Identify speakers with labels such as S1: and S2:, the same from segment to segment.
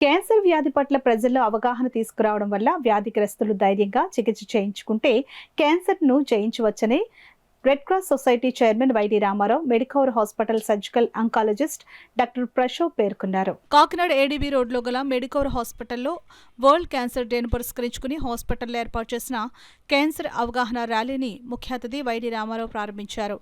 S1: Cancer వ్యాధి పట్ల ప్రజల్లో అవగాహన తీసుకురావడం వల్ల వ్యాధిగ్రస్తులు ధైర్యంగా చికిత్స చేయించుకుంటే క్యాన్సర్ను జయించవచ్చని red cross society chairman Y D Ramarao, Medicover hospital surgical oncologist doctor Prashobh పేర్కొన్నారు. కాకినాడ ఏడీబీ రోడ్లో గల మెడికవర్ హాస్పిటల్లో వరల్డ్ క్యాన్సర్ డేను పురస్కరించుకుని హాస్పిటల్లో ఏర్పాటు చేసిన క్యాన్సర్ అవగాహన ర్యాలీని ముఖ్య అతిథి వైడి రామారావు ప్రారంభించారు.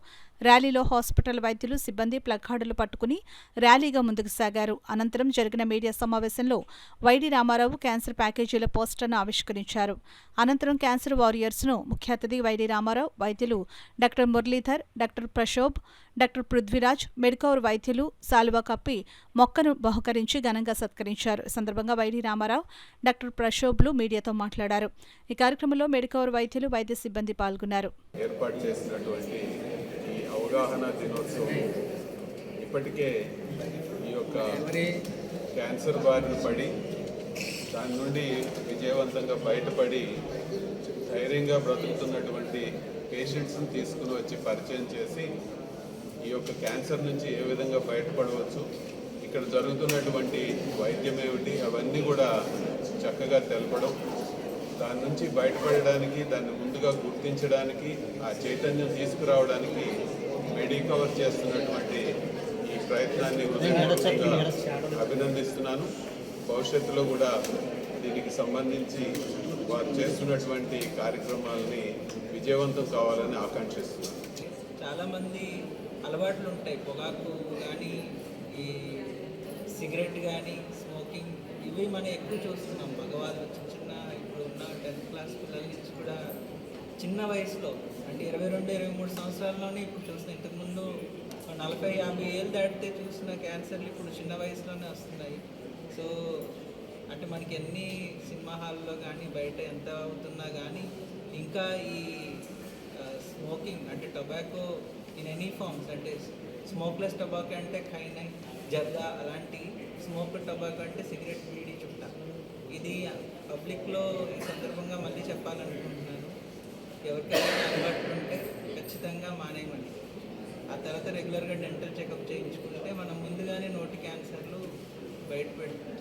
S1: ర్యాలీలో హాస్పిటల్ వైద్యులు, సిబ్బంది ప్లకార్డులు పట్టుకుని ర్యాలీగా ముందుకు సాగారు. అనంతరం జరిగిన మీడియా సమావేశంలో వైడి రామారావు క్యాన్సర్ ప్యాకేజీల పోస్టర్ను ఆవిష్కరించారు. అనంతరం క్యాన్సర్ వారియర్స్ను ముఖ్య అతిథి వైడి రామారావు, వైద్యులు doctor Muralidhar, doctor Prashobh, doctor Prithviraj, Medicover వైద్యులు శాలువా కప్పి మొక్కను బహుకరించి ఘనంగా సత్కరించారు. ఈ సందర్భంగా వైడి రామారావు, డాక్టర్ ప్రశోభ్లు మీడియాతో మాట్లాడారు. ఈ కార్యక్రమంలో మెడికవర్ వైద్యులు, వైద్య సిబ్బంది పాల్గొన్నారు.
S2: అవగాహన దినోత్సవం ఇప్పటికే ఈ యొక్క క్యాన్సర్ బారిన పడి దాని నుండి విజయవంతంగా బయటపడి ధైర్యంగా బ్రతుకుతున్నటువంటి పేషెంట్స్ని తీసుకుని వచ్చి పరిచయం చేసి ఈ యొక్క క్యాన్సర్ నుంచి ఏ విధంగా బయటపడవచ్చు, ఇక్కడ జరుగుతున్నటువంటి వైద్యం ఏమిటి, అవన్నీ కూడా చక్కగా తెలపడం, దాని నుంచి బయటపడడానికి, దాన్ని ముందుగా గుర్తించడానికి, ఆ చైతన్యం తీసుకురావడానికి మెడికవర్ చేస్తున్నటువంటి ఈ ప్రయత్నాన్ని హృదయపూర్వకంగా అభినందిస్తున్నాను. భవిష్యత్తులో కూడా దీనికి సంబంధించి వారు చేస్తున్నటువంటి కార్యక్రమాలని విజయవంతం కావాలని ఆకాంక్షిస్తున్నాను.
S3: చాలామంది అలవాట్లు ఉంటాయి, పొగాకు కానీ, ఈ సిగరెట్ కానీ, స్మోకింగ్, ఇవి మనం ఎక్కువ చూస్తున్నాం. మగవాళ్ళు చిన్న ఇప్పుడు ఉన్న 10th క్లాస్ పిల్లల నుంచి కూడా చిన్న వయసులో, అంటే 22-23 సంవత్సరాల్లోనే ఇప్పుడు చూస్తున్నాం. ఇంతకుముందు 40-50 ఏళ్ళు దాటితే చూసిన క్యాన్సర్లు ఇప్పుడు చిన్న వయసులోనే వస్తున్నాయి. సో అంటే మనకి ఎన్ని సినిమా హాల్లో కానీ బయట ఎంత అవుతున్నా కానీ ఇంకా ఈ స్మోకింగ్ అంటే టొబాకో ఇన్ ఎనీ ఫార్మ్స్, అంటే స్మోక్లెస్ టొబాకో అంటే ఖైనై, జర్దా, అలాంటి స్మోక్ టొబాకో అంటే సిగరెట్, బీడీ, చుట్ట. ఇది పబ్లిక్లో ఈ సందర్భంగా మళ్ళీ చెప్పాలనుకుంటున్నాను. ఎవరికైనా అలవాట్లు ఉంటే ఖచ్చితంగా మానేయమని, ఆ తర్వాత రెగ్యులర్గా డెంటల్ చెకప్ చేయించుకుంటే మనం ముందుగానే నోటి క్యాన్సర్లు బయటపెడతాం.